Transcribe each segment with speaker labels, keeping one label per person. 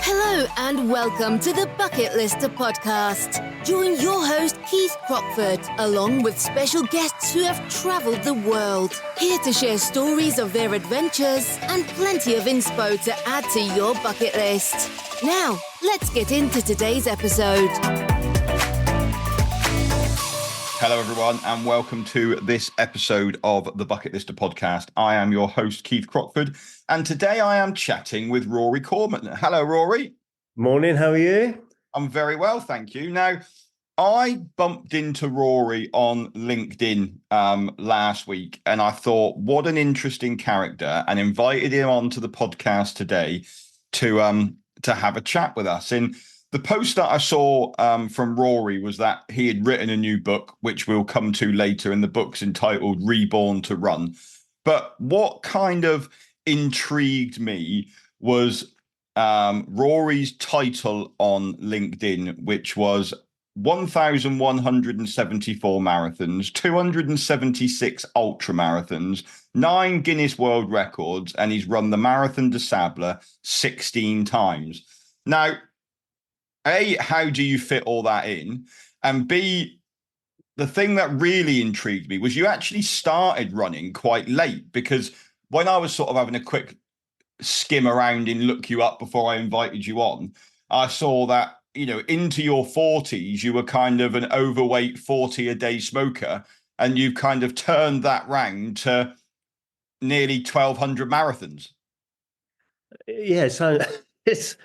Speaker 1: Hello and welcome to the Bucketlister Podcast. Join your host Keith Crockford along with special guests who have travelled the world, here to share stories of their adventures and plenty of inspo to add to your bucket list. Now, let's get into today's episode.
Speaker 2: Hello everyone and welcome to this episode of the Bucketlister Podcast. I am your host Keith Crockford and today I am chatting with Rory Coleman. Hello Rory.
Speaker 3: Morning, how are you?
Speaker 2: I'm very well, thank you. Now, I bumped into Rory on LinkedIn last week and I thought what an interesting character and invited him onto the podcast today to have a chat with us. And the post that I saw from Rory was that he had written a new book, which we'll come to later, and the book's entitled Reborn to Run. But what kind of intrigued me was Rory's title on LinkedIn, which was 1,174 marathons, 276 ultramarathons, 9 Guinness World Records, and he's run the Marathon des Sables 16 times. Now, A, how do you fit all that in? And B, the thing that really intrigued me was you actually started running quite late, because when I was sort of having a quick skim around and look you up before I invited you on, I saw that, you know, into your 40s, you were kind of an overweight 40-a-day smoker, and you've kind of turned that round to nearly 1,200 marathons.
Speaker 3: Yeah, so it's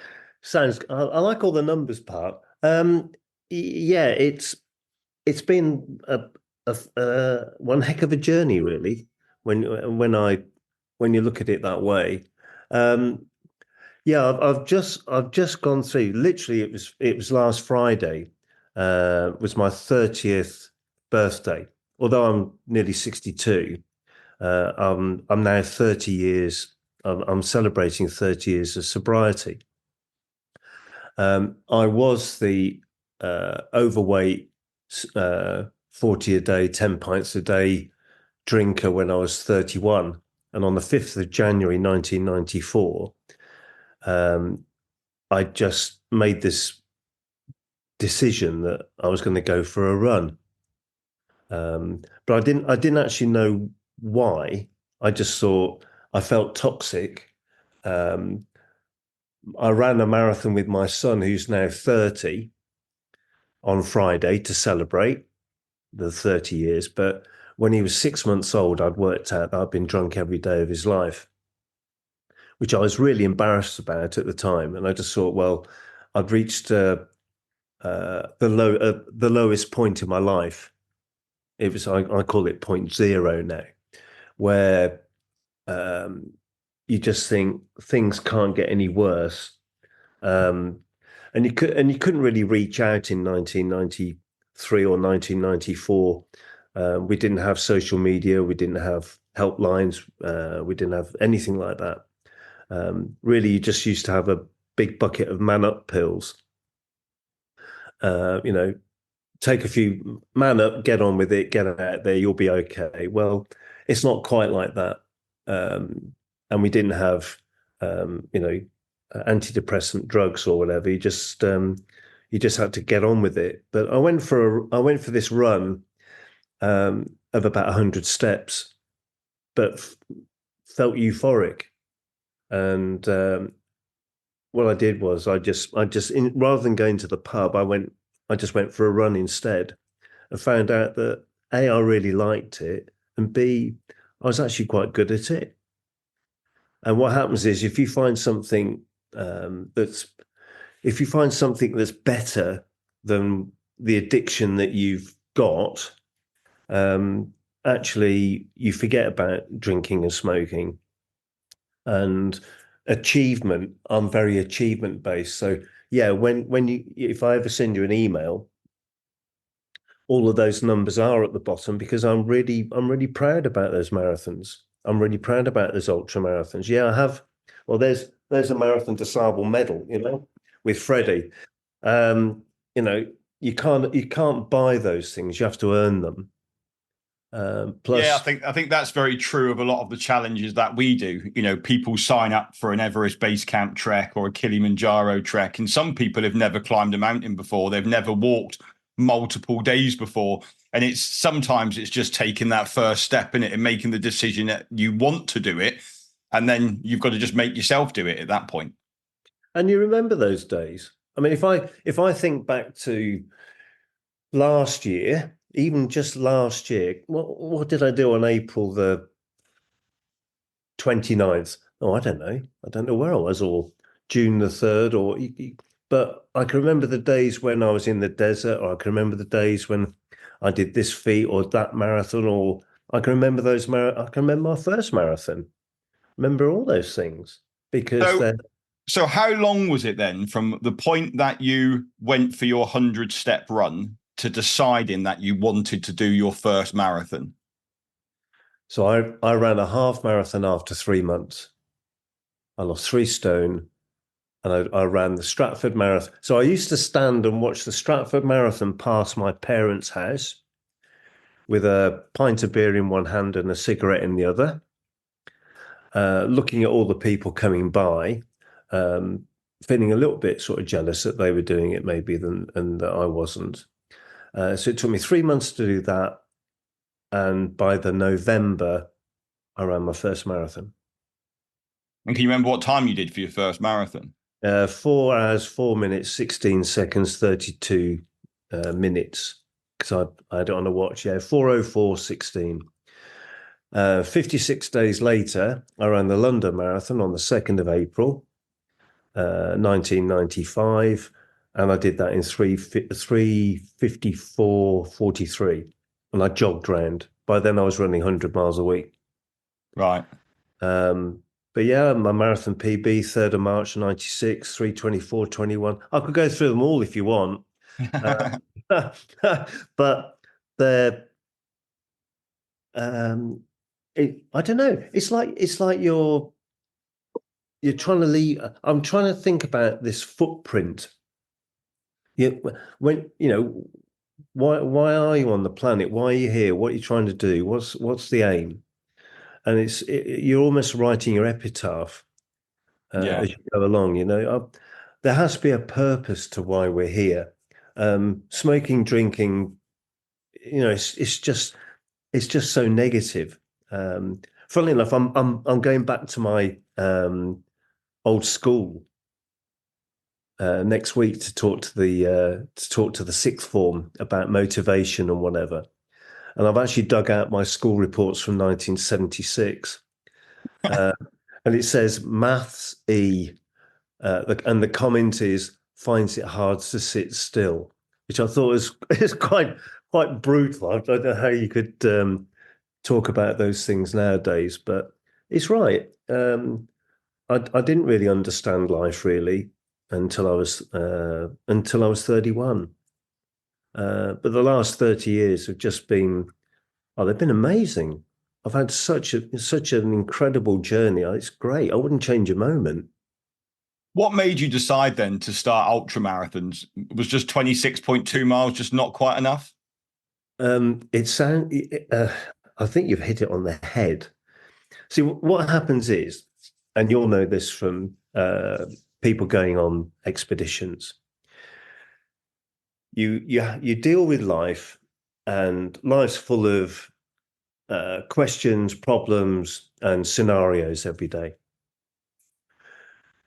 Speaker 3: sounds. I like all the numbers part. Yeah, it's been a one heck of a journey, really. When you look at it that way, yeah, I've just gone through. Literally, it was last Friday. Was my 30th birthday. Although I'm nearly 62, I'm now 30 years. I'm celebrating 30 years of sobriety. I was the overweight 40 a day, 10 pints a day drinker when I was 31. And on the 5th of January, 1994, I just made this decision that I was going to go for a run. But I didn't actually know why. I just thought I felt toxic. I ran a marathon with my son, who's now 30, on Friday to celebrate the 30 years. But when he was 6 months old, I'd worked out that I'd been drunk every day of his life, which I was really embarrassed about at the time. And I just thought, well, I'd reached the lowest point in my life. It was, I call it 0.0 now, where you just think things can't get any worse, and you couldn't really reach out in 1993 or 1994. We didn't have social media, we didn't have helplines, we didn't have anything like that. Really, you just used to have a big bucket of man up pills. Take a few, man up, get on with it, get out there, you'll be okay. Well, it's not quite like that. And we didn't have, antidepressant drugs or whatever. You just had to get on with it. But I went for this run of about 100 steps, but felt euphoric. And what I did was I just rather than going to the pub, I just went for a run instead, and found out that A, I really liked it, and B, I was actually quite good at it. And what happens is, if you find something that's better than the addiction that you've got, actually you forget about drinking and smoking. And achievement, I'm very achievement based. So yeah, if I ever send you an email, all of those numbers are at the bottom, because I'm really proud about those marathons. I'm really proud about those ultra marathons. Yeah, I have. Well, there's a Marathon des Sables medal, with Freddie. You can't buy those things. You have to earn them.
Speaker 2: Yeah,
Speaker 3: Plus,
Speaker 2: I think that's very true of a lot of the challenges that we do. You know, people sign up for an Everest base camp trek or a Kilimanjaro trek, and some people have never climbed a mountain before. They've never walked multiple days before, and sometimes it's just taking that first step in it and making the decision that you want to do it, and then you've got to just make yourself do it at that point.
Speaker 3: and you remember those days. I mean, if I think back to last year, even just last year, what did I do on April the 29th? Oh, I don't know. I don't know where I was, or June the 3rd, but I can remember the days when I was in the desert, or I can remember the days when I did this feat or that marathon, or I can remember I can remember my first marathon. Remember all those things because they're.
Speaker 2: So how long was it then from the point that you went for your 100-step run to deciding that you wanted to do your first marathon?
Speaker 3: So I ran a half marathon after 3 months. I lost 3 stone, and I ran the Stratford Marathon. So I used to stand and watch the Stratford Marathon pass my parents' house with a pint of beer in one hand and a cigarette in the other, looking at all the people coming by, feeling a little bit sort of jealous that they were doing it maybe and that I wasn't. So it took me 3 months to do that. And by the November, I ran my first marathon.
Speaker 2: And can you remember what time you did for your first marathon?
Speaker 3: 4 hours, 4 minutes, 16 seconds, 32 minutes. Because I had it on a watch. Yeah, 4:04:16. 56 days later, I ran the London Marathon on the 2nd of April, 1995. And I did that in 3:54:43. And I jogged round. By then, I was running 100 miles a week.
Speaker 2: Right.
Speaker 3: But yeah, my marathon PB, 3rd of March, 96, 3:24:21. I could go through them all if you want. But they're, I don't know. It's like you're trying to leave. I'm trying to think about this footprint. When why are you on the planet? Why are you here? What are you trying to do? What's the aim? And you're almost writing your epitaph as you go along. There has to be a purpose to why we're here. Smoking, drinking, it's just so negative. Funnily enough, I'm going back to my old school next week to talk to the sixth form about motivation and whatever. And I've actually dug out my school reports from 1976, and it says maths E, and the comment is finds it hard to sit still, which I thought is quite brutal. I don't know how you could talk about those things nowadays, but it's right. I didn't really understand life really until I was 31. But the last 30 years have just been, they've been amazing. I've had such an incredible journey. It's great. I wouldn't change a moment.
Speaker 2: What made you decide then to start ultra marathons? Was just 26.2 miles just not quite enough?
Speaker 3: I think you've hit it on the head. See, what happens is, and you'll know this from people going on expeditions, you deal with life, and life's full of questions, problems, and scenarios every day.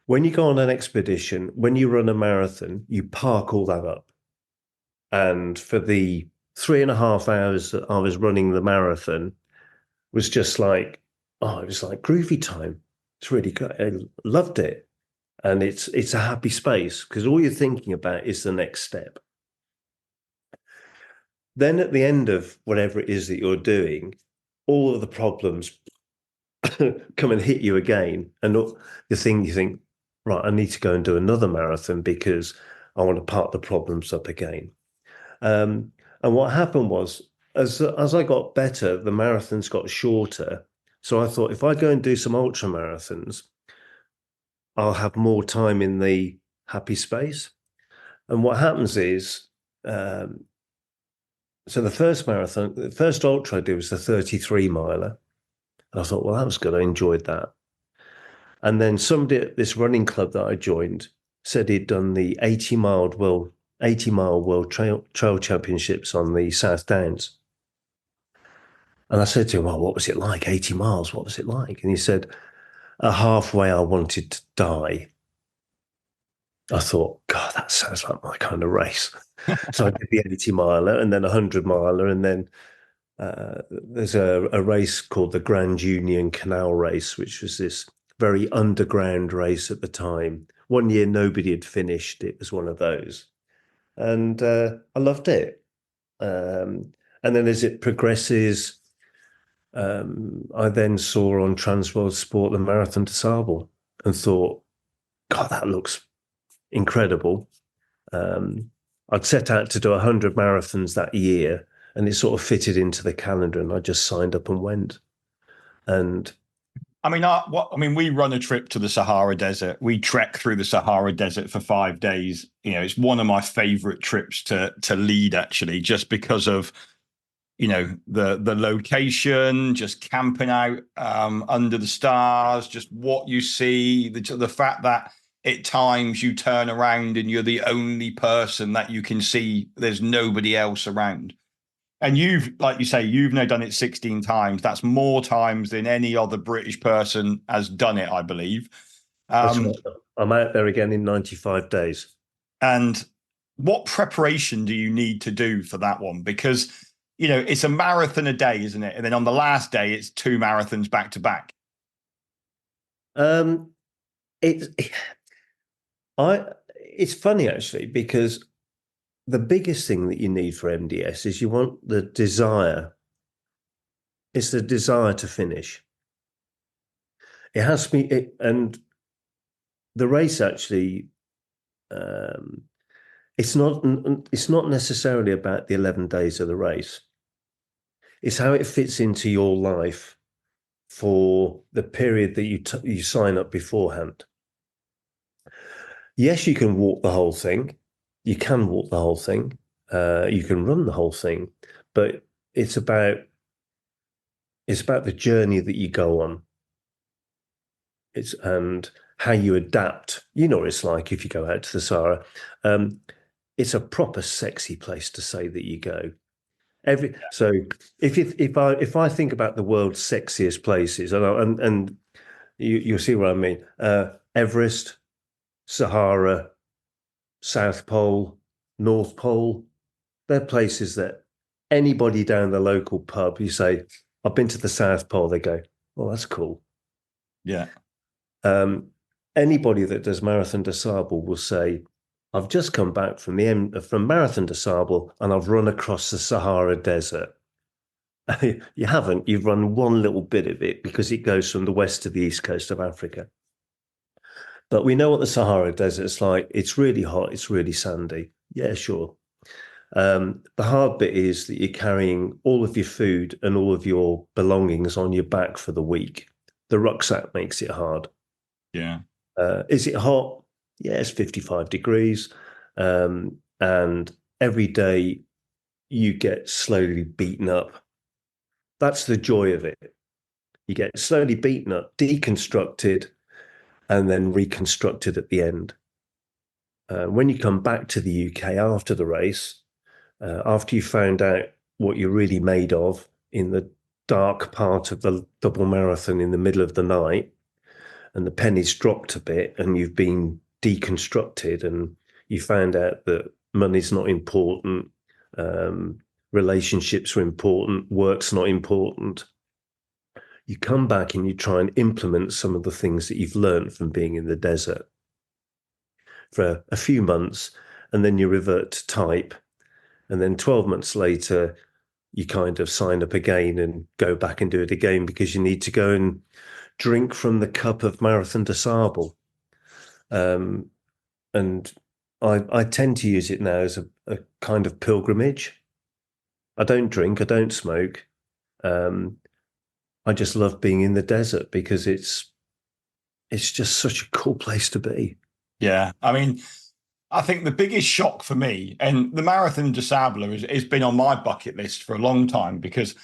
Speaker 3: When you go on an expedition, when you run a marathon, you park all that up. And for the 3.5 hours that I was running the marathon, was just like, it was like groovy time. It's really good. I loved it. And it's a happy space because all you're thinking about is the next step. Then at the end of whatever it is that you're doing, all of the problems come and hit you again. And you think, right, I need to go and do another marathon because I want to part the problems up again. And what happened was, as I got better, the marathons got shorter. So I thought, if I go and do some ultra marathons, I'll have more time in the happy space. And what happens is, So the first marathon, the first ultra I did was the 33 miler. And I thought, well, that was good. I enjoyed that. And then somebody at this running club that I joined said he'd done the 80-mile world trail championships on the South Downs. And I said to him, well, what was it like? 80 miles, what was it like? And he said, halfway I wanted to die. I thought, God, that sounds like my kind of race. So I did the 80 miler and then a 100 miler. And then there's a race called the Grand Union Canal Race, which was this very underground race at the time. One year, nobody had finished. It was one of those. And I loved it. And then as it progresses, I then saw on Transworld Sport the Marathon des Sables and thought, God, that looks incredible. I'd set out to do 100 marathons that year, and it sort of fitted into the calendar, and I just signed up and went. And
Speaker 2: we run a trip to the Sahara Desert. We trek through the Sahara Desert for 5 days. It's one of my favorite trips to lead, actually, just because of the location, just camping out under the stars, just what you see, the fact that at times you turn around and you're the only person that you can see. There's nobody else around. And like you say, you've now done it 16 times. That's more times than any other British person has done it, I believe.
Speaker 3: I'm out there again in 95 days.
Speaker 2: And what preparation do you need to do for that one? Because, it's a marathon a day, isn't it? And then on the last day, it's 2 marathons back to back.
Speaker 3: It's funny, actually, because the biggest thing that you need for MDS is you want the desire. It's the desire to finish. It has to be, and the race actually, it's not necessarily about the 11 days of the race. It's how it fits into your life for the period that you sign up beforehand. Yes, you can walk the whole thing. You can walk the whole thing. You can run the whole thing, but it's about the journey that you go on. And how you adapt. What it's like if you go out to the Sahara. It's a proper sexy place to say that you go. So if I think about the world's sexiest places, and you'll see what I mean. Everest, Sahara, South Pole, North Pole, they're places that anybody down the local pub, you say, I've been to the South Pole, they go, well, that's cool.
Speaker 2: Yeah.
Speaker 3: Anybody that does Marathon des Sables will say, I've just come back from Marathon des Sables and I've run across the Sahara Desert. You haven't. You've run one little bit of it because it goes from the west to the east coast of Africa. But we know what the Sahara Desert's like. It's really hot. It's really sandy. Yeah, sure. The hard bit is that you're carrying all of your food and all of your belongings on your back for the week. The rucksack makes it hard.
Speaker 2: Yeah.
Speaker 3: Is it hot? Yeah, it's 55 degrees. And every day you get slowly beaten up. That's the joy of it. You get slowly beaten up, deconstructed, and then reconstructed at the end. When you come back to the UK after the race, after you found out what you're really made of in the dark part of the double marathon in the middle of the night, and the pennies dropped a bit and you've been deconstructed and you found out that money's not important, relationships are important, work's not important. You come back and you try and implement some of the things that you've learned from being in the desert for a few months, and then you revert to type. And then 12 months later, you kind of sign up again and go back and do it again because you need to go and drink from the cup of Marathon des Sables. And I tend to use it now as a kind of pilgrimage. I don't drink, I don't smoke. I just love being in the desert because it's just such a cool place to be.
Speaker 2: Yeah. I mean, I think the biggest shock for me, and the Marathon des Sables has been on my bucket list for a long time, because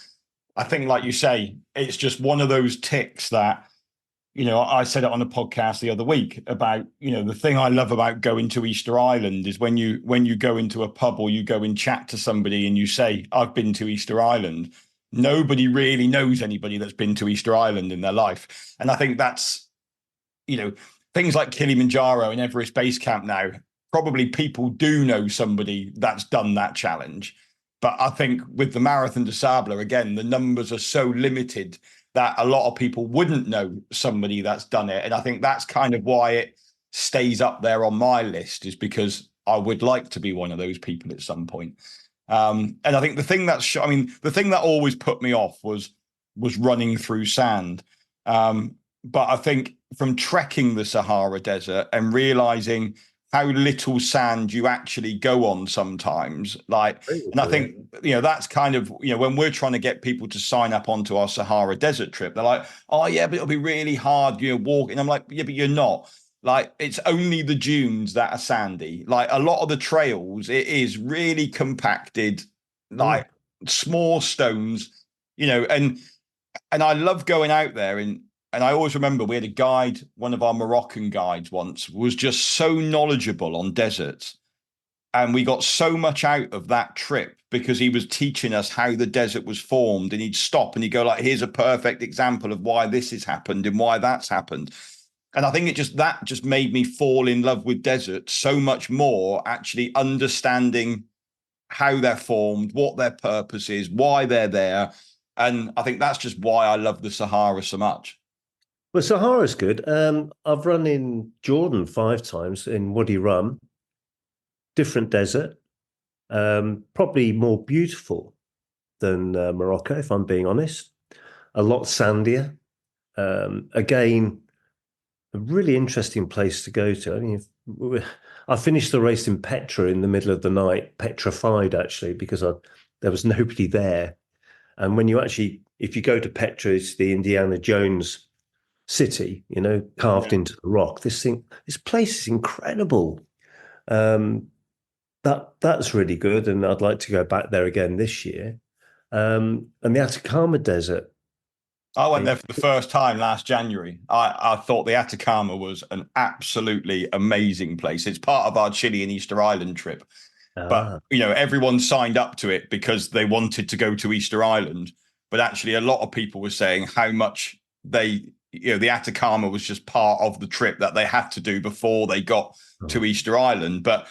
Speaker 2: I think, like you say, it's just one of those ticks that, I said it on a podcast the other week about, the thing I love about going to Easter Island is when you go into a pub or you go and chat to somebody and you say, I've been to Easter Island. Nobody really knows anybody that's been to Easter Island in their life. And I think that's, things like Kilimanjaro and Everest Base Camp now, probably people do know somebody that's done that challenge. But I think with the Marathon des Sables, again, the numbers are so limited that a lot of people wouldn't know somebody that's done it. And I think that's kind of why it stays up there on my list, is because I would like to be one of those people at some point. And I think the thing the thing that always put me off was running through sand. But I think from trekking the Sahara Desert and realizing how little sand you actually go on sometimes, and I think, that's kind of, when we're trying to get people to sign up onto our Sahara Desert trip, they're like, oh yeah, but it'll be really hard, walking. I'm like, yeah, but you're not. Like, it's only the dunes that are sandy. Like, a lot of the trails, it is really compacted, like small stones, and I love going out there. And I always remember we had a guide, one of our Moroccan guides once, was just so knowledgeable on deserts. And we got so much out of that trip because he was teaching us how the desert was formed. And he'd stop and he'd go like, here's a perfect example of why this has happened and why that's happened. And I think that just made me fall in love with deserts so much more, actually understanding how they're formed, what their purpose is, why they're there. And I think that's just why I love the Sahara so much.
Speaker 3: Well, Sahara's good. I've run in Jordan 5 times in Wadi Rum, different desert, probably more beautiful than Morocco, if I'm being honest. A lot sandier. Again, a really interesting place to go to. I mean, I finished the race in Petra in the middle of the night, petrified actually, because there was nobody there. And when if you go to Petra, it's the Indiana Jones city, carved into the rock. This place is incredible. That's really good, and I'd like to go back there again this year. And the Atacama Desert.
Speaker 2: I went there for the first time last January. I thought the Atacama was an absolutely amazing place. It's part of our Chile and Easter Island trip. But, everyone signed up to it because they wanted to go to Easter Island. But actually, a lot of people were saying how much the Atacama was just part of the trip that they had to do before they got to Easter Island. But,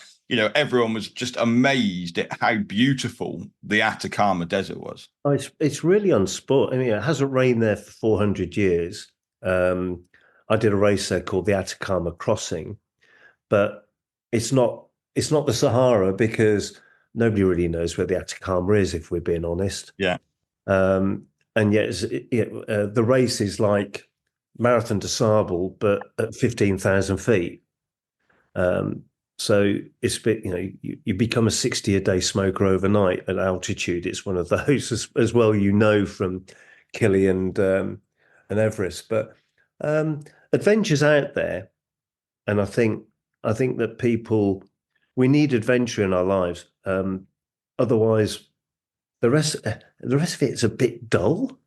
Speaker 2: everyone was just amazed at how beautiful the Atacama Desert was.
Speaker 3: Oh, it's really unsport. I mean, it hasn't rained there for 400 years. I did a race there called the Atacama Crossing, but it's not the Sahara because nobody really knows where the Atacama is, if we're being honest.
Speaker 2: Yeah.
Speaker 3: And yet the race is like Marathon des Sables, but at 15,000 feet. So it's a bit, you become a 60-a-day smoker overnight at altitude. It's one of those as well, from Kilian and Everest. But adventure's out there, and I think that we need adventure in our lives. Otherwise, the rest of it's a bit dull.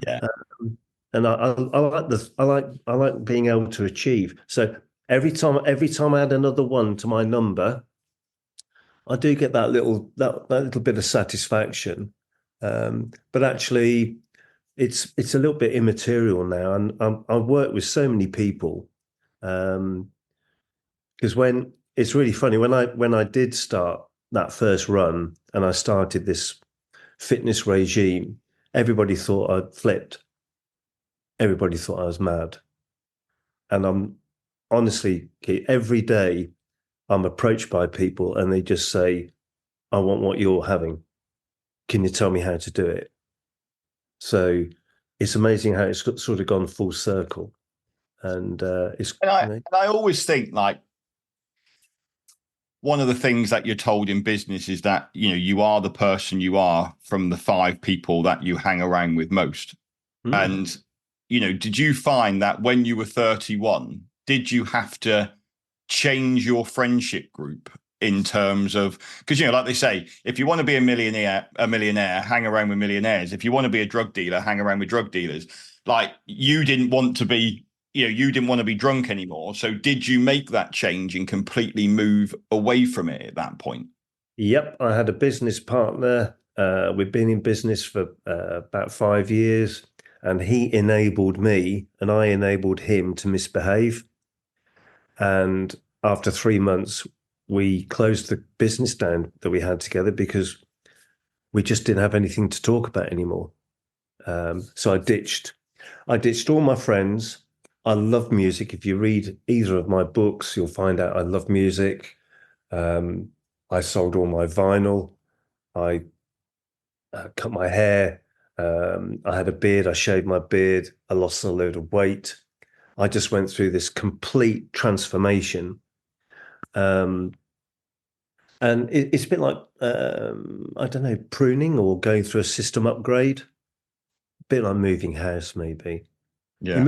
Speaker 2: Yeah.
Speaker 3: And I like being able to achieve. So every time I add another one to my number, I do get that little bit of satisfaction. But actually, it's a little bit immaterial now. And I've worked with so many people, because when it's really funny when I did start that first run and I started this fitness regime, everybody thought I'd flipped. Everybody thought I was mad. And I'm honestly, every day I'm approached by people and they just say, I want what you're having. Can you tell me how to do it? So it's amazing how it's sort of gone full circle. And
Speaker 2: I always think, like, one of the things that you're told in business is that, you are the person you are from the 5 people that you hang around with most. And, did you find that when you were 31, did you have to change your friendship group in terms of, because, you know, like they say, if you want to be a millionaire, hang around with millionaires. If you want to be a drug dealer, hang around with drug dealers. Like, you didn't want to be, you know, you didn't want to be drunk anymore. So did you make that change and completely move away from it at that point?
Speaker 3: Yep. I had a business partner. We've been in business for about 5 years, and he enabled me and I enabled him to misbehave. And after 3 months, we closed the business down that we had together because we just didn't have anything to talk about anymore. So I ditched all my friends. I love music. If you read either of my books, you'll find out I love music. I sold all my vinyl. I cut my hair. I had a beard. I shaved my beard. I lost a load of weight. I just went through this complete transformation. And it's a bit like, I don't know, pruning or going through a system upgrade. A bit like moving house, maybe.
Speaker 2: Yeah.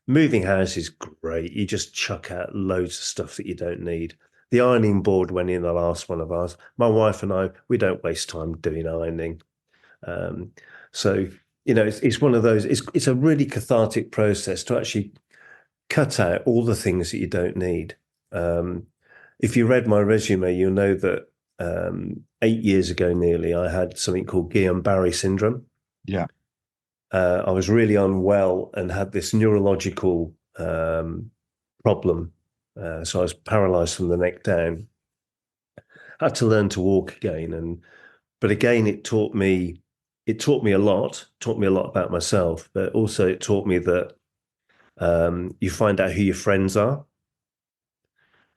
Speaker 3: Moving house is great. You just chuck out loads of stuff that you don't need. The ironing board went in the last one of ours. My wife and I, we don't waste time doing ironing. So, you know, it's one of those, it's a really cathartic process to actually cut out all the things that you don't need. If you read my resume, you'll know that 8 years ago nearly, I had something called Guillain-Barré Syndrome.
Speaker 2: Yeah.
Speaker 3: I was really unwell and had this neurological problem. So I was paralyzed from the neck down. Had to learn to walk again. But again, it taught me a lot, about myself, but also it taught me that you find out who your friends are.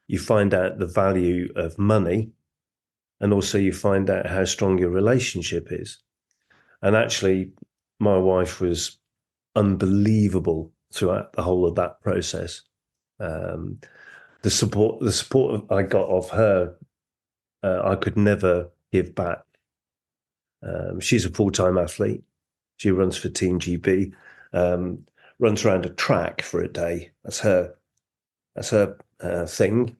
Speaker 3: You find out the value of money, and also you find out how strong your relationship is. And actually, my wife was unbelievable throughout the whole of that process. The support I got of her, I could never give back. She's a full-time athlete. She runs for Team GB, runs around a track for a day. That's her thing.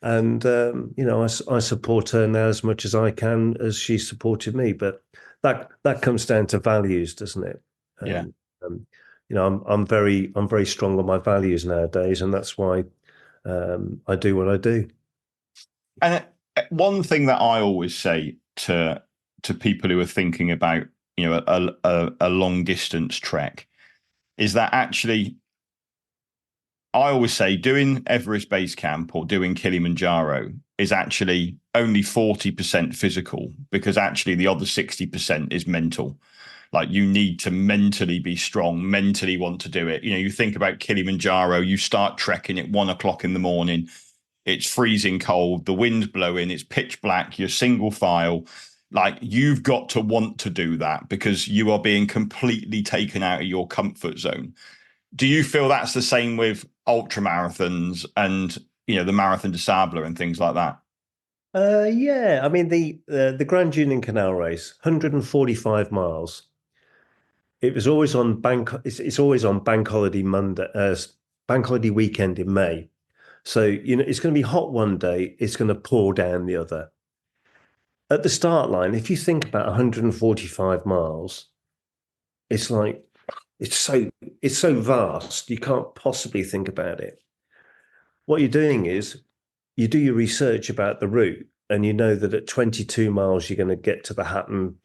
Speaker 3: And, you know, I support her now as much as I can, as she supported me. But that comes down to values, doesn't it?
Speaker 2: Yeah.
Speaker 3: You know, I'm very strong on my values nowadays, and that's why I do what I do.
Speaker 2: And one thing that I always say to people who are thinking about, you know, a long distance trek is that actually, I always say doing Everest Base Camp or doing Kilimanjaro is actually only 40% physical, because actually the other 60% is mental. Like, you need to mentally be strong, mentally want to do it. You know, you think about Kilimanjaro, you start trekking at 1 o'clock in the morning. It's freezing cold, the wind's blowing, it's pitch black, you're single file. Like, you've got to want to do that because you are being completely taken out of your comfort zone. Do you feel that's the same with ultra marathons and, you know, the Marathon des Sables and things like that?
Speaker 3: Yeah, I mean the Grand Union Canal race, 145 miles. It was always on It's always on Bank Holiday Monday, Bank Holiday weekend in May. So, you know, it's going to be hot one day, it's going to pour down the other. At the start line, if you think about 145 miles, it's like, it's so vast, you can't possibly think about it. What you're doing is you do your research about the route, and you know that at 22 miles, you're going to get to the Hatton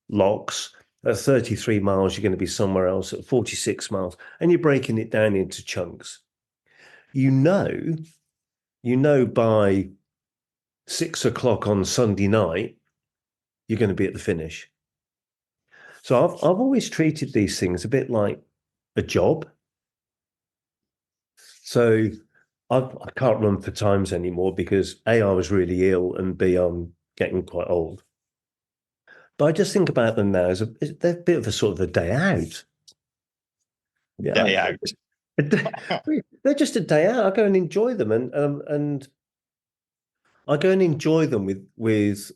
Speaker 3: locks. At 33 miles, you're going to be somewhere else. At 46 miles, and you're breaking it down into chunks. You know by 6 o'clock on Sunday night, you're going to be at the finish. So I've always treated these things a bit like a job. So I can't run for times anymore because A, I was really ill, and B, I'm getting quite old. But I just think about them now as they're a bit of a sort of a day out. Yeah,
Speaker 2: Day out.
Speaker 3: They're just a day out. I go and enjoy them, and I go and enjoy them with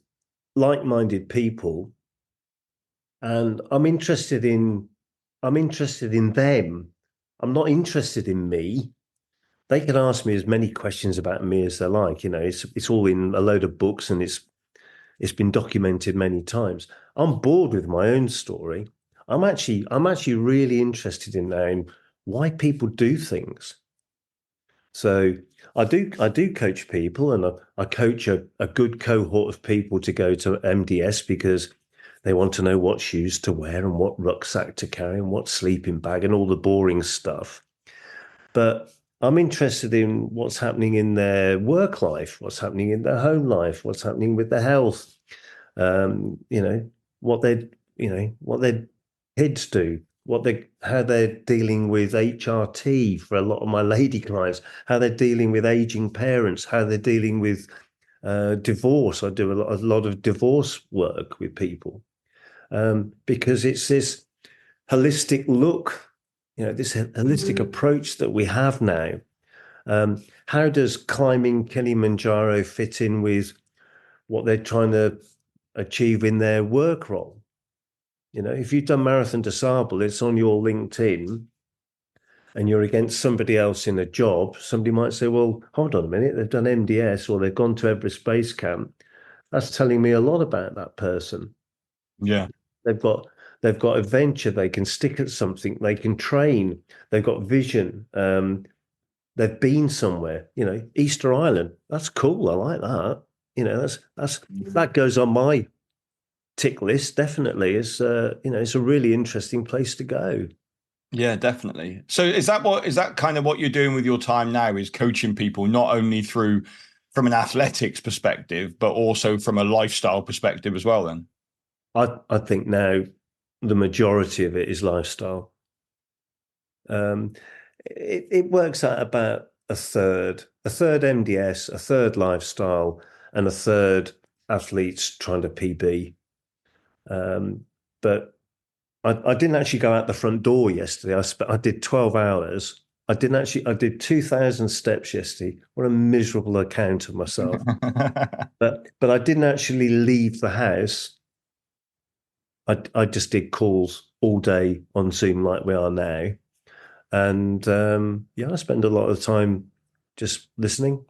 Speaker 3: like-minded people, and I'm interested in them. I'm not interested in me. they can ask me as many questions about me as they like. It's all in a load of books, and it's been documented many times. I'm bored with my own story. I'm actually really interested in knowing why people do things. So I do coach people, and I coach a good cohort of people to go to MDS because they want to know what shoes to wear and what rucksack to carry and what sleeping bag and all the boring stuff. But I'm interested in what's happening in their work life, what's happening in their home life, what's happening with their health. What their kids do, how they're dealing with HRT for a lot of my lady clients, how they're dealing with aging parents, how they're dealing with divorce. I do a lot of divorce work with people because it's this holistic look, this holistic approach that we have now. How does climbing Kilimanjaro fit in with what they're trying to achieve in their work role? If you've done Marathon des Sables, it's on your LinkedIn and you're against somebody else in a job, somebody might say, well, hold on a minute, they've done MDS or they've gone to Everest Base Camp. That's telling me a lot about that person.
Speaker 2: Yeah.
Speaker 3: They've got adventure, they can stick at something, they can train, they've got vision, they've been somewhere, Easter Island. That's cool. I like that. That goes on my tick list. Definitely. It's it's a really interesting place to go.
Speaker 2: Yeah, definitely. So is that kind of what you're doing with your time now, is coaching people not only from an athletics perspective, but also from a lifestyle perspective as well then?
Speaker 3: I think now the majority of it is lifestyle. It works out about a third MDS, a third lifestyle, and a third athletes trying to PB. But I didn't actually go out the front door yesterday. I did 12 hours. I did 2,000 steps yesterday. What a miserable account of myself. But I didn't actually leave the house. I just did calls all day on Zoom like we are now. And I spend a lot of time just listening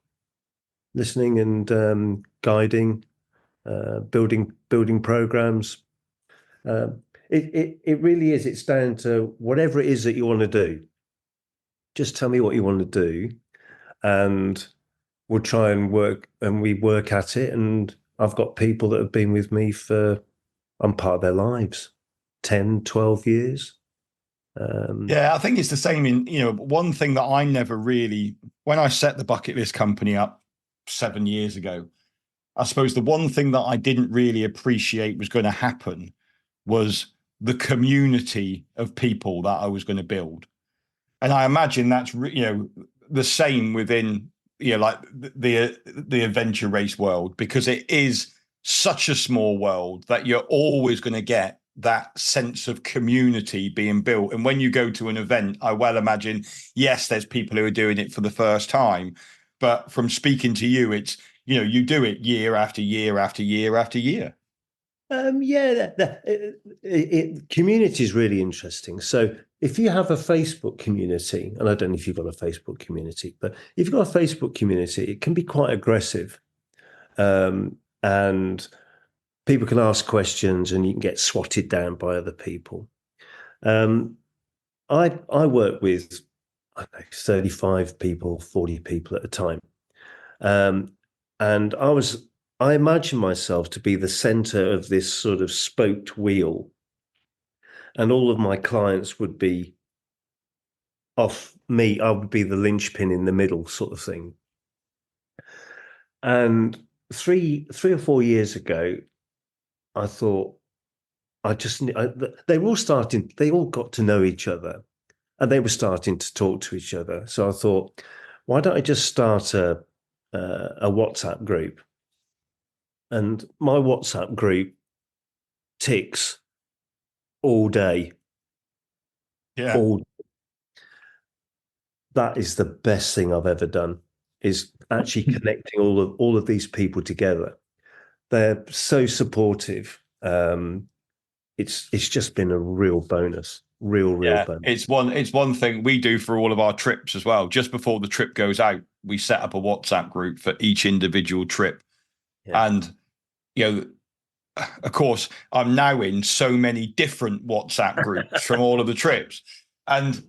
Speaker 3: and guiding, building programs. It really is. It's down to whatever it is that you want to do. Just tell me what you want to do, and we'll try and work. And we work at it. And I've got people that have been with me I'm part of their lives, 10, 12 years.
Speaker 2: Yeah, I think it's the same one thing that I never really, when I set the Bucket List company up 7 years ago, I suppose the one thing that I didn't really appreciate was going to happen was the community of people that I was going to build. And I imagine that's, the same within, like the adventure race world, because it is such a small world that you're always going to get that sense of community being built. And when you go to an event, I well imagine, yes, there's people who are doing it for the first time, but from speaking to you, it's, you do it year after year after year after year.
Speaker 3: Community is really interesting. So if you have a Facebook community, and I don't know if you've got a Facebook community, but if you've got a Facebook community, it can be quite aggressive. And people can ask questions and you can get swatted down by other people. I work with 35 people, 40 people at a time. And I imagine myself to be the center of this sort of spoked wheel. And all of my clients would be off me. I would be the linchpin in the middle sort of thing. And three or 4 years ago, I thought they all got to know each other and they were starting to talk to each other. So I thought, why don't I just start a WhatsApp group? And my WhatsApp group ticks all day.
Speaker 2: Yeah.
Speaker 3: That is the best thing I've ever done, is actually connecting all of these people together. They're so supportive. It's just been a real bonus. real
Speaker 2: Yeah,
Speaker 3: fun.
Speaker 2: it's one thing we do for all of our trips as well. Just before the trip goes out, we set up a WhatsApp group for each individual trip.
Speaker 3: Yeah.
Speaker 2: And, of course, I'm now in so many different WhatsApp groups from all of the trips. And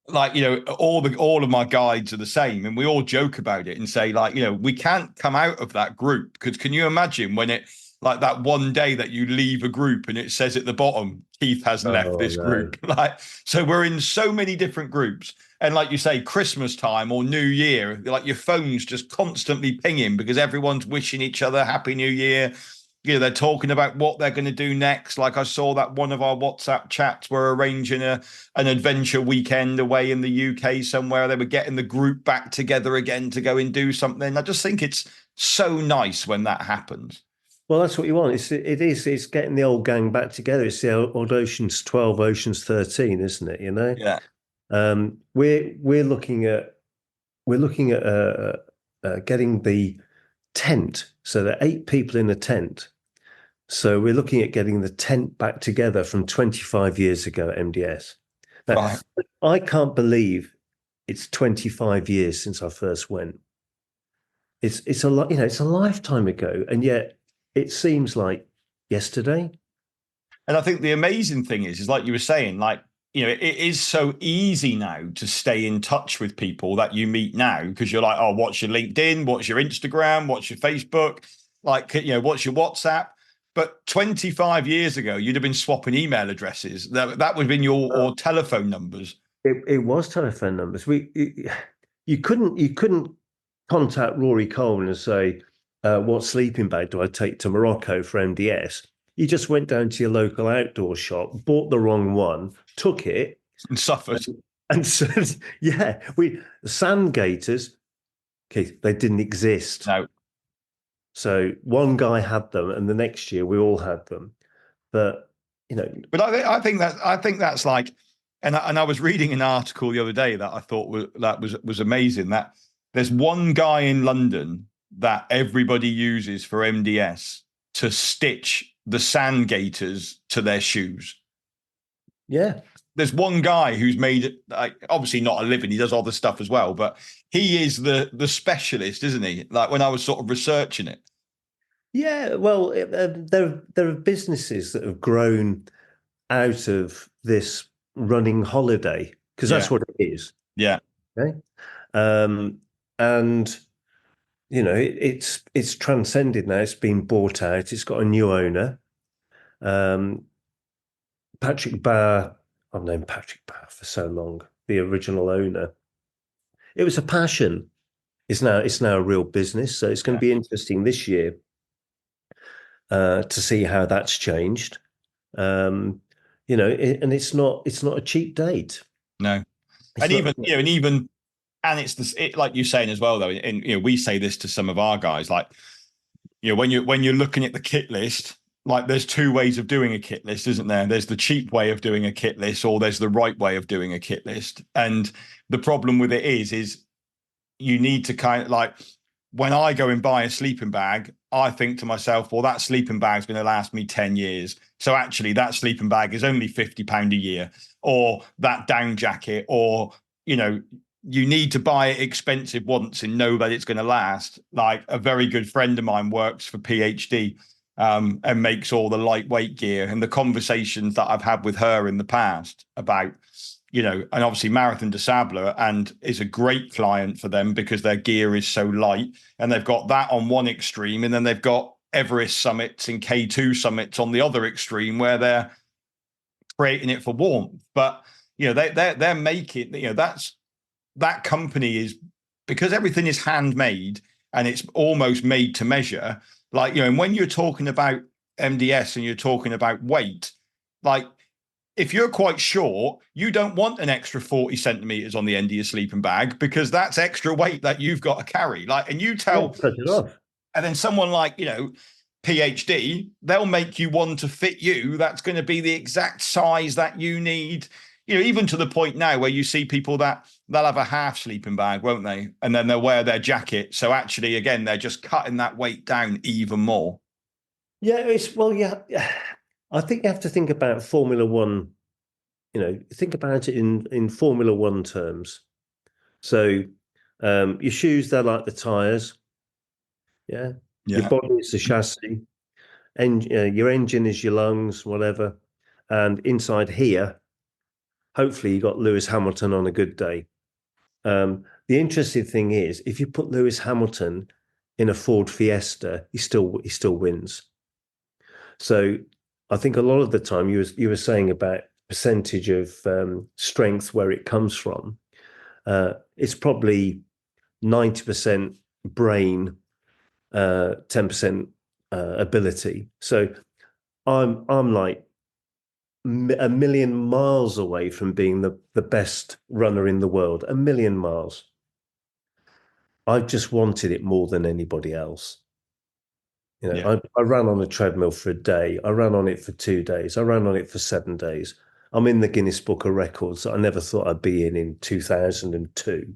Speaker 2: like, all of my guides are the same, and we all joke about it and say, like, we can't come out of that group, because can you imagine when it, like, that one day that you leave a group and it says at the bottom, Keith has left this group. Like, so we're in so many different groups. And like you say, Christmas time or New Year, like, your phone's just constantly pinging because everyone's wishing each other Happy New Year. They're talking about what they're going to do next. Like, I saw that one of our WhatsApp chats were arranging an adventure weekend away in the UK somewhere. They were getting the group back together again to go and do something. I just think it's so nice when that happens.
Speaker 3: Well, that's what you want. It's getting the old gang back together. It's the old Ocean's 12, Ocean's 13, isn't it?
Speaker 2: Yeah.
Speaker 3: We're looking at getting the tent. So there are 8 people in a tent. So we're looking at getting the tent back together from 25 years ago at MDS. Now,
Speaker 2: Right.
Speaker 3: I can't believe it's 25 years since I first went. It's a lot, it's a lifetime ago, and yet it seems like yesterday.
Speaker 2: And I think the amazing thing is like you were saying, like, it is so easy now to stay in touch with people that you meet now, because you're like, oh, what's your LinkedIn? What's your Instagram? What's your Facebook? Like, what's your WhatsApp? But 25 years ago, you'd have been swapping email addresses. That would have been or telephone numbers.
Speaker 3: It was telephone numbers. You couldn't contact Rory Coleman and say, what sleeping bag do I take to Morocco for MDS? You just went down to your local outdoor shop, bought the wrong one, took it,
Speaker 2: and suffered.
Speaker 3: And said, yeah, the sand gators, okay, they didn't exist.
Speaker 2: No.
Speaker 3: So one guy had them, and the next year we all had them. But
Speaker 2: But I think that's like, and I was reading an article the other day that I thought was amazing. That there's one guy in London that everybody uses for MDS to stitch the sand gators to their shoes.
Speaker 3: Yeah.
Speaker 2: There's one guy who's made, like, obviously not a living. He does other stuff as well, but he is the specialist, isn't he? Like, when I was sort of researching it.
Speaker 3: Yeah, well, there are businesses that have grown out of this running holiday, because that's what it is.
Speaker 2: Yeah.
Speaker 3: Okay. And it's transcended now. It's been bought out. It's got a new owner. Patrick Barr. I've known Patrick Barr for so long. The original owner. It was a passion. It's now a real business. So it's going to be interesting this year to see how that's changed. And it's not a cheap date.
Speaker 2: No. And it's like you're saying as well, though, and we say this to some of our guys, like, when you're looking at the kit list, like, there's 2 ways of doing a kit list, isn't there? There's the cheap way of doing a kit list, or there's the right way of doing a kit list. And the problem with it is you need to kind of, like, when I go and buy a sleeping bag, I think to myself, well, that sleeping bag is going to last me 10 years. So actually that sleeping bag is only £50 a year, or that down jacket, or, you need to buy it expensive once and know that it's going to last. Like, a very good friend of mine works for PhD and makes all the lightweight gear, and the conversations that I've had with her in the past about, and obviously Marathon des Sables, and is a great client for them because their gear is so light, and they've got that on one extreme, and then they've got Everest summits and K2 summits on the other extreme, where they're creating it for warmth. But they're making, that company is, because everything is handmade and it's almost made to measure. Like, and when you're talking about MDS and you're talking about weight, like, if you're quite short, you don't want an extra 40 centimeters on the end of your sleeping bag, because that's extra weight that you've got to carry. Like, and you tell, and then someone like, PhD, they'll make you one to fit you. That's going to be the exact size that you need. Even to the point now where you see people that they'll have a half sleeping bag, won't they? And then they'll wear their jacket. So actually, again, they're just cutting that weight down even more.
Speaker 3: Yeah, I think you have to think about Formula One think about it in Formula One terms. So your shoes, they're like the tires. Yeah. Your
Speaker 2: Yeah.
Speaker 3: body is the chassis. And your engine is your lungs, whatever. And inside here, hopefully you got Lewis Hamilton on a good day. The interesting thing is, if you put Lewis Hamilton in a Ford Fiesta, he still wins. So I think a lot of the time you were saying about percentage of strength, where it comes from. It's probably 90% brain, 10% ability. So I'm like a million miles away from being the best runner in the world. A million miles. I just wanted it more than anybody else. I ran on a treadmill for a day. I ran on it for 2 days. I ran on it for 7 days. I'm in the Guinness Book of Records that I never thought I'd be in 2002.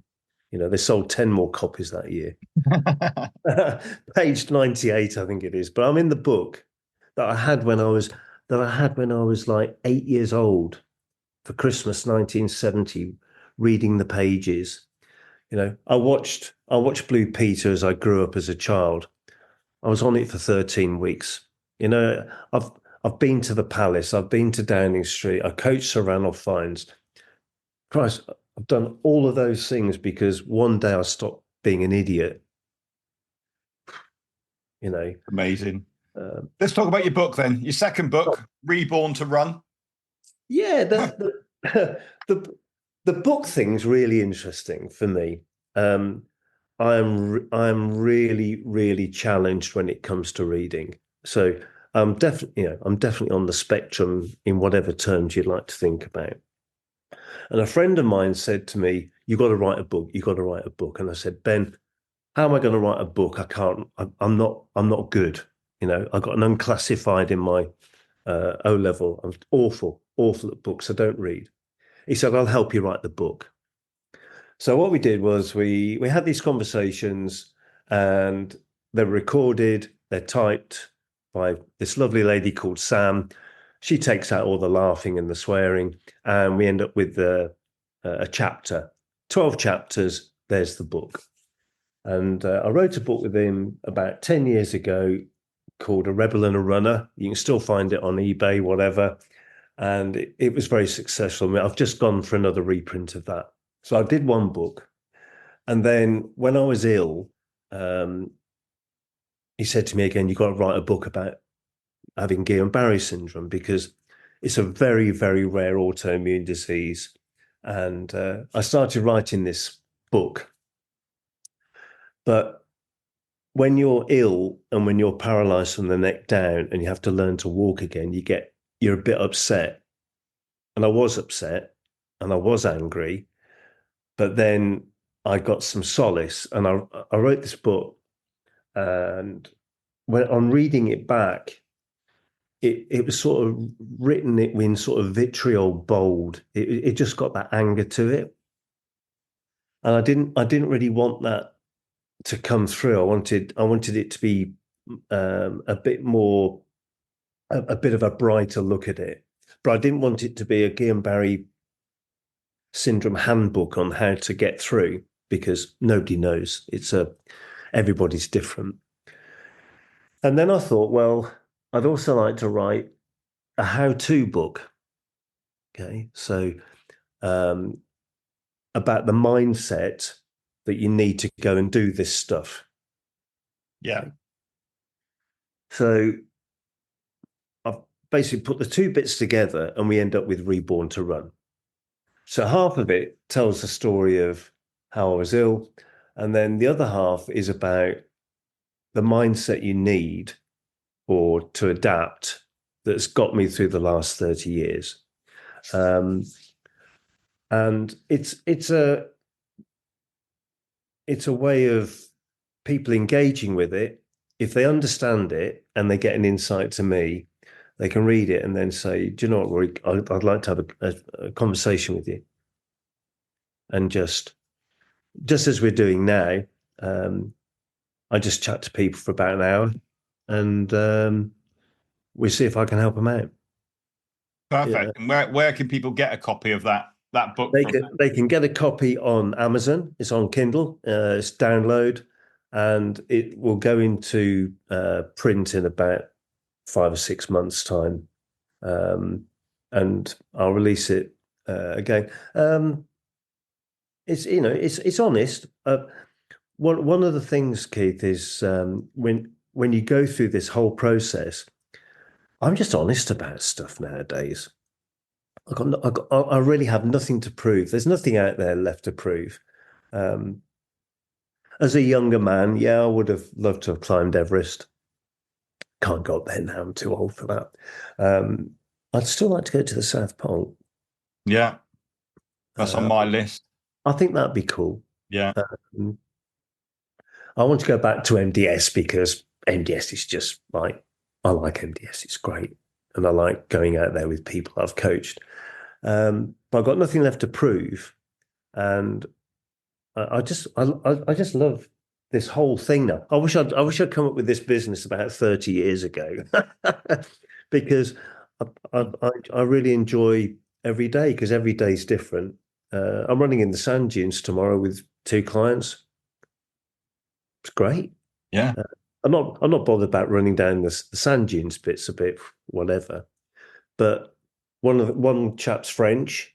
Speaker 3: They sold 10 more copies that year. Page 98, I think it is. But I'm in the book that I had when I was like 8 years old for Christmas 1970, reading the pages. I watched Blue Peter as I grew up as a child. I was on it for 13 weeks. I've been to the Palace, I've been to Downing Street, I coached Sir Ranulph Fiennes. Christ, I've done all of those things because one day I stopped being an idiot.
Speaker 2: Amazing. Let's talk about your book then. Your second book, Reborn to Run.
Speaker 3: Yeah, the book thing's really interesting for me. I'm really, really challenged when it comes to reading. So I'm definitely on the spectrum in whatever terms you'd like to think about. And a friend of mine said to me, "You got to write a book. You got to write a book." And I said, "Ben, how am I going to write a book? I can't. I'm not good. I got an unclassified in my O level. I'm awful at books. I don't read." He said, "I'll help you write the book." So what we did was we had these conversations, and they're recorded, they're typed by this lovely lady called Sam. She takes out all the laughing and the swearing, and we end up with a chapter, 12 chapters. There's the book. And I wrote a book with him about 10 years ago called A Rebel and a Runner. You can still find it on eBay, whatever. And it was very successful. I mean, I've just gone for another reprint of that. So I did one book. And then when I was ill, he said to me again, "You've got to write a book about having Guillain-Barré Syndrome, because it's a very, very rare autoimmune disease." And I started writing this book. But when you're ill and when you're paralyzed from the neck down and you have to learn to walk again, you're a bit upset. And I was upset and I was angry. But then I got some solace, and I wrote this book. And when on reading it back, it was sort of written in sort of vitriol bold. It just got that anger to it. And I didn't really want that to come through. I wanted it to be a bit more, a bit of a brighter look at it. But I didn't want it to be a Guillain-Barré Syndrome handbook on how to get through, because nobody knows. Everybody's different. And then I thought, well, I'd also like to write a how-to book. Okay, so about the mindset that you need to go and do this stuff.
Speaker 2: Yeah.
Speaker 3: So I've basically put the two bits together, and we end up with Reborn to Run. So half of it tells the story of how I was ill, and then the other half is about the mindset you need or to adapt that's got me through the last 30 years. And it's a way of people engaging with it. If they understand it and they get an insight to me, they can read it and then say, "Do you know what, Rory? I'd like to have a conversation with you." And just as we're doing now, I just chat to people for about an hour, and we see if I can help them out. Yeah.
Speaker 2: Perfect. And where can people get a copy of that book from?
Speaker 3: They can get a copy on Amazon. It's on Kindle. It's download, and it will go into print in about 5 or 6 months' time, and I'll release it again. It's honest. One of the things, Keith, is when you go through this whole process, I'm just honest about stuff nowadays. I really have nothing to prove. There's nothing out there left to prove. As a younger man, yeah, I would have loved to have climbed Everest. Can't go up there now. I'm too old for that. I'd still like to go to the South Pole.
Speaker 2: Yeah, that's on my list.
Speaker 3: I think that'd be cool.
Speaker 2: Yeah.
Speaker 3: I want to go back to MDS because MDS is just like, I like MDS. It's great. And I like going out there with people I've coached. But I've got nothing left to prove. And I just love this whole thing now. I wish I'd come up with this business about 30 years ago because I really enjoy every day because every day is different. I'm running in the sand dunes tomorrow with 2 clients. It's great.
Speaker 2: Yeah.
Speaker 3: I'm not bothered about running down the sand dunes bits a bit, whatever. But one chap's French,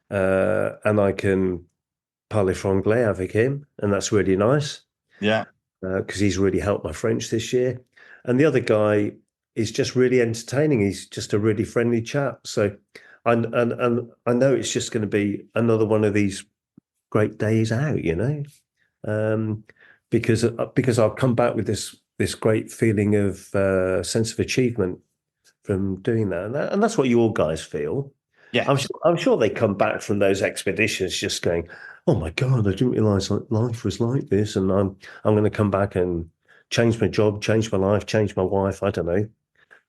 Speaker 3: and I can parler franglais avec him, and that's really nice.
Speaker 2: Yeah.
Speaker 3: Because he's really helped my French this year. And the other guy is just really entertaining. He's just a really friendly chap. So, and I know it's just going to be another one of these great days out, because I'll come back with this great feeling of sense of achievement from doing that. And that's what you all guys feel.
Speaker 2: Yeah.
Speaker 3: I'm sure they come back from those expeditions just going, oh my God, I didn't realize life was like this. And I'm going to come back and change my job, change my life, change my wife. I don't know.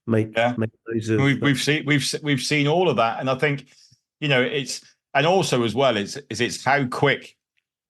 Speaker 3: Make those of,
Speaker 2: we've seen all of that. And I think, it's, and also as well, it's how quick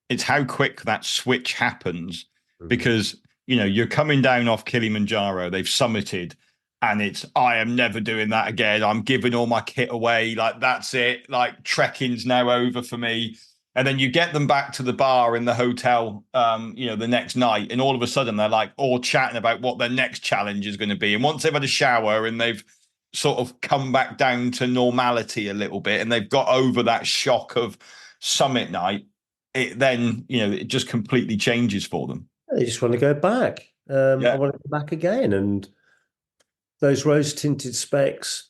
Speaker 2: that switch happens because, you're coming down off Kilimanjaro, they've summited, and it's, I am never doing that again. I'm giving all my kit away. Like, that's it. Like, trekking's now over for me. And then you get them back to the bar in the hotel, the next night. And all of a sudden they're like all chatting about what their next challenge is going to be. And once they've had a shower and they've sort of come back down to normality a little bit and they've got over that shock of summit night, it just completely changes for them.
Speaker 3: They just want to go back. I want to go back again. And those rose tinted specs,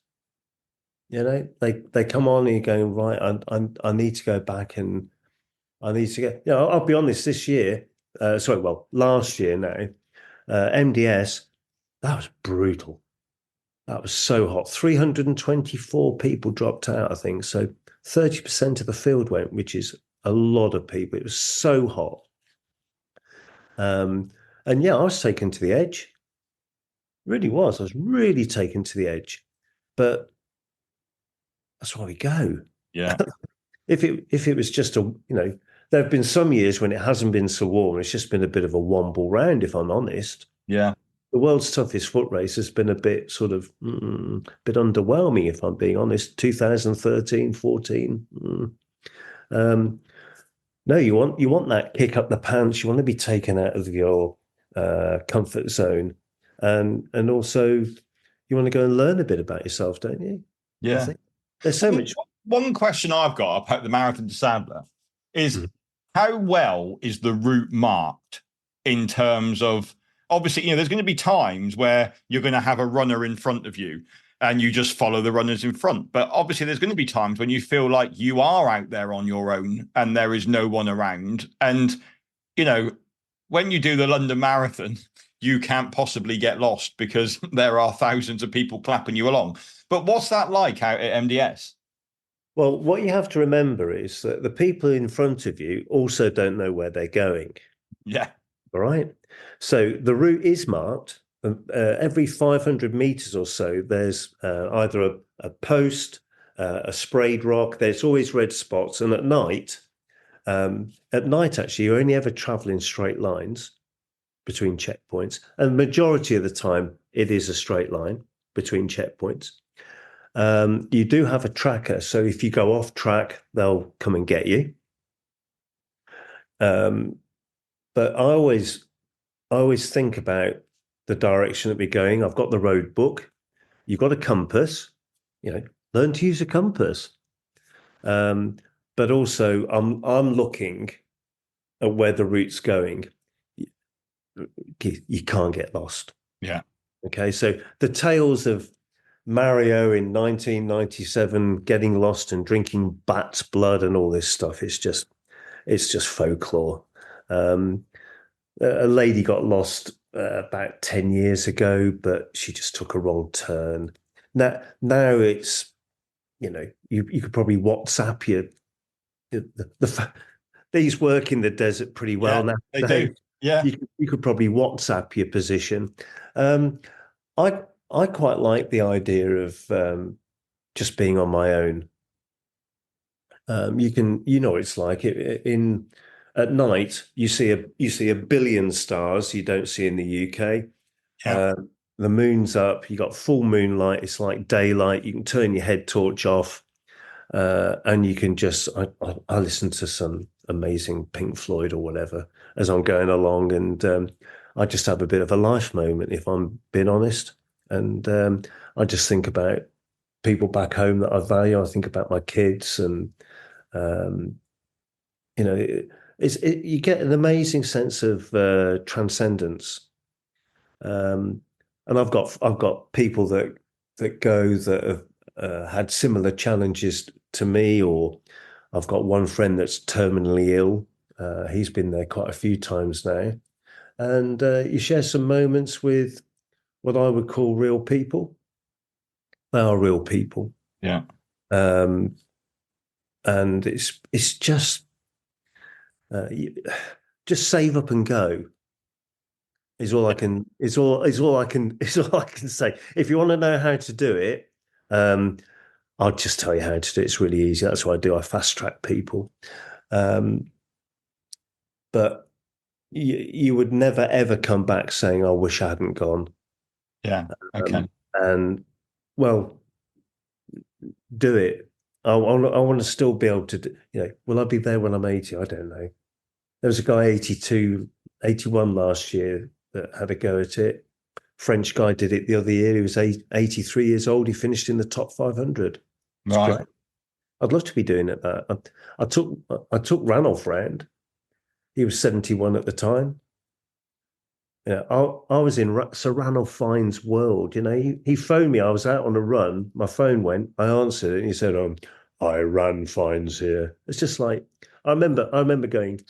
Speaker 3: they come on and you're going, right, I need to go back and I need to get, I'll be honest, this year, last year now, MDS, that was brutal. That was so hot. 324 people dropped out, I think. So 30% of the field went, which is a lot of people. It was so hot. And I was taken to the edge. Really was. I was really taken to the edge. But that's why we go.
Speaker 2: Yeah.
Speaker 3: If it was just there have been some years when it hasn't been so warm. It's just been a bit of a womble round, if I'm honest.
Speaker 2: Yeah.
Speaker 3: The world's toughest foot race has been a bit sort of bit underwhelming, if I'm being honest. 2013, 14. No, you want that kick up the pants. You want to be taken out of your comfort zone, and also you want to go and learn a bit about yourself, don't you?
Speaker 2: Yeah.
Speaker 3: There's so much.
Speaker 2: One question I've got about the Marathon des Sables is how well is the route marked in terms of, obviously, there's going to be times where you're going to have a runner in front of you and you just follow the runners in front. But obviously there's going to be times when you feel like you are out there on your own and there is no one around. And, when you do the London Marathon, you can't possibly get lost because there are thousands of people clapping you along. But what's that like out at MDS?
Speaker 3: Well, what you have to remember is that the people in front of you also don't know where they're going.
Speaker 2: Yeah.
Speaker 3: All right. So the route is marked. Every 500 meters or so, there's either a post, a sprayed rock. There's always red spots. And at night, actually, you only ever travel in straight lines between checkpoints. And the majority of the time, it is a straight line between checkpoints. You do have a tracker, so if you go off track, they'll come and get you. But I always think about the direction that we're going. I've got the road book. You've got a compass. Learn to use a compass. But also, I'm looking at where the route's going. You can't get lost.
Speaker 2: Yeah.
Speaker 3: Okay. So the tales of Mario in 1997 getting lost and drinking bat's blood and all this stuff, it's just folklore. A lady got lost about 10 years ago, but she just took a wrong turn. Now it's, you could probably WhatsApp these work in the desert pretty well now.
Speaker 2: They do. Yeah.
Speaker 3: You could probably WhatsApp your position. I quite like the idea of just being on my own. It's like at night you see a billion stars you don't see in the UK.
Speaker 2: Yeah.
Speaker 3: The moon's up. You got full moonlight. It's like daylight. You can turn your head torch off, and you can just. I listen to some amazing Pink Floyd or whatever as I'm going along, and I just have a bit of a life moment, if I'm being honest. And I just think about people back home that I value. I think about my kids, and you get an amazing sense of transcendence. And I've got people that go that have had similar challenges to me, or I've got one friend that's terminally ill. He's been there quite a few times now, and you share some moments with what I would call real people. They are real people.
Speaker 2: Yeah.
Speaker 3: And it's just save up and go is all I can say. If you want to know how to do it, I'll just tell you how to do it. It's really easy. That's what I do. I fast track people. But you would never ever come back saying, I wish I hadn't gone.
Speaker 2: Yeah. Okay.
Speaker 3: And well, do it. I want to still be able to, will I be there when I'm 80? I don't know. There was a guy 82, 81 last year that had a go at it. French guy did it the other year. He was 83 years old. He finished in the top 500. It's
Speaker 2: right.
Speaker 3: Great. I'd love to be doing it. I took Ranulph round. He was 71 at the time. I was in Sir Ranulph Fine's world. He phoned me. I was out on a run. My phone went. I answered it, and he said, "Hi, Ran Fine's here." It's just like I remember going.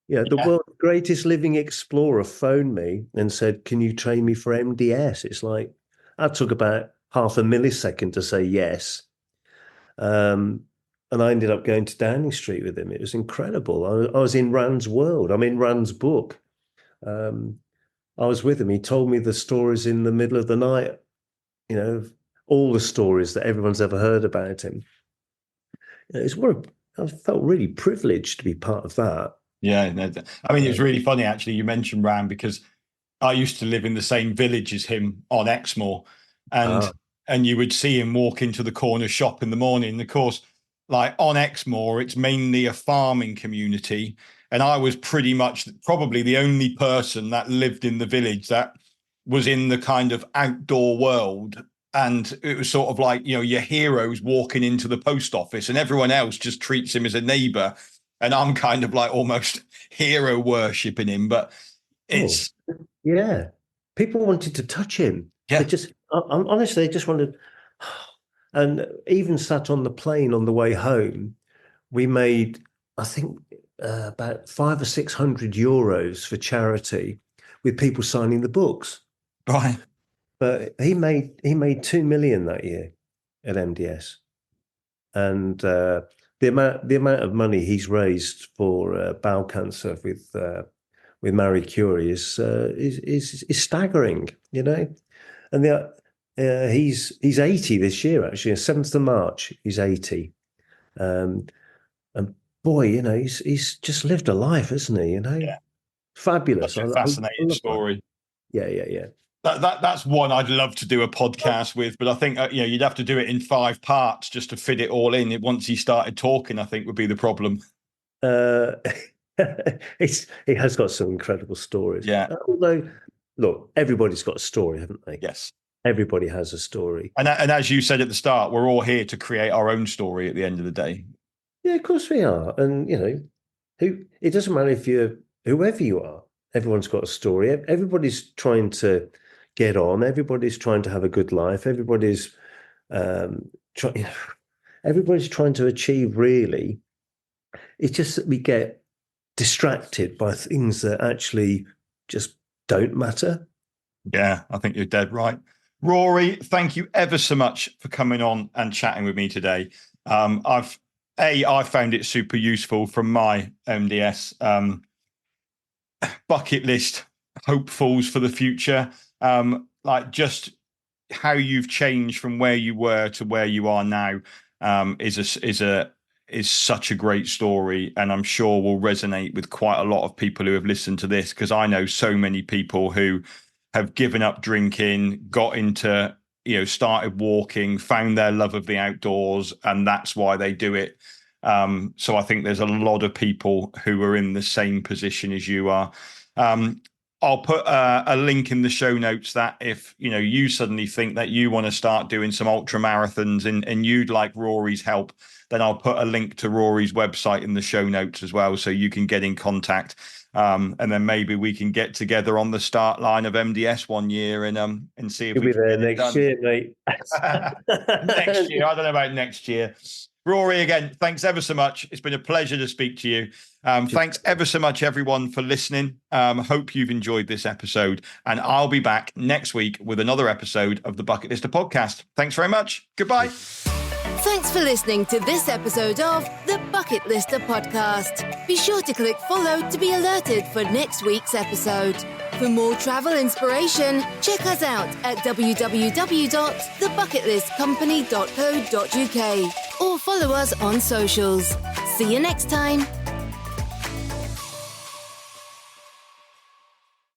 Speaker 3: The world's greatest living explorer phoned me and said, "Can you train me for MDS?" It's like that took about half a millisecond to say yes. And I ended up going to Downing Street with him. It was incredible. I was in Rand's world. I'm in Rand's book. I was with him. He told me the stories in the middle of the night, all the stories that everyone's ever heard about him. I felt really privileged to be part of that.
Speaker 2: Yeah. No, I mean, it was really funny, actually. You mentioned Rand because I used to live in the same village as him on Exmoor, and you would see him walk into the corner shop in the morning. And of course, like on Exmoor, it's mainly a farming community. And I was pretty much probably the only person that lived in the village that was in the kind of outdoor world. And it was sort of like, your heroes walking into the post office and everyone else just treats him as a neighbor. And I'm kind of like almost hero worshipping him. But it's...
Speaker 3: Yeah. People wanted to touch him.
Speaker 2: Yeah.
Speaker 3: They just, honestly, they just wanted... And even sat on the plane on the way home, we made, I think, about 500 or 600 euros for charity with people signing the books.
Speaker 2: Right.
Speaker 3: But he made 2 million that year at MDS, and the amount of money he's raised for bowel cancer with Marie Curie is staggering, and he's 80 this year, actually. 7th of March, he's 80. And boy, he's just lived a life, hasn't he?
Speaker 2: Yeah.
Speaker 3: Fabulous.
Speaker 2: Such a fascinating story.
Speaker 3: Yeah.
Speaker 2: That's one I'd love to do a podcast with, but I think you'd have to do it in 5 parts just to fit it all in. Once he started talking, I think would be the problem.
Speaker 3: It has got some incredible stories.
Speaker 2: Yeah.
Speaker 3: Although, look, everybody's got a story, haven't they?
Speaker 2: Yes.
Speaker 3: Everybody has a story.
Speaker 2: And as you said at the start, we're all here to create our own story at the end of the day.
Speaker 3: Yeah, of course we are. And, it doesn't matter if you're whoever you are. Everyone's got a story. Everybody's trying to get on. Everybody's trying to have a good life. Everybody's trying to achieve, really. It's just that we get distracted by things that actually just don't matter.
Speaker 2: Yeah, I think you're dead right. Rory, thank you ever so much for coming on and chatting with me today. I found it super useful from my MDS bucket list hopefuls for the future. Like just how you've changed from where you were to where you are now is such a great story, and I'm sure will resonate with quite a lot of people who have listened to this, because I know so many people who have given up drinking, got into, started walking, found their love of the outdoors, and that's why they do it. So I think there's a lot of people who are in the same position as you are. I'll put a link in the show notes that if you suddenly think that you want to start doing some ultra marathons and you'd like Rory's help, then I'll put a link to Rory's website in the show notes as well, so you can get in contact. And then maybe we can get together on the start line of MDS one year and see if
Speaker 3: You'll
Speaker 2: we
Speaker 3: be there next year, mate.
Speaker 2: Next year, I don't know about next year. Rory, again, thanks ever so much. It's been a pleasure to speak to you. Thanks ever so much, everyone, for listening. Hope you've enjoyed this episode, and I'll be back next week with another episode of the Bucketlister Podcast. Thanks very much. Goodbye.
Speaker 1: Thanks for listening to this episode of the Bucketlister Podcast. Be sure to click follow to be alerted for next week's episode. For more travel inspiration, check us out at www.thebucketlistcompany.co.uk or follow us on socials. See you next time.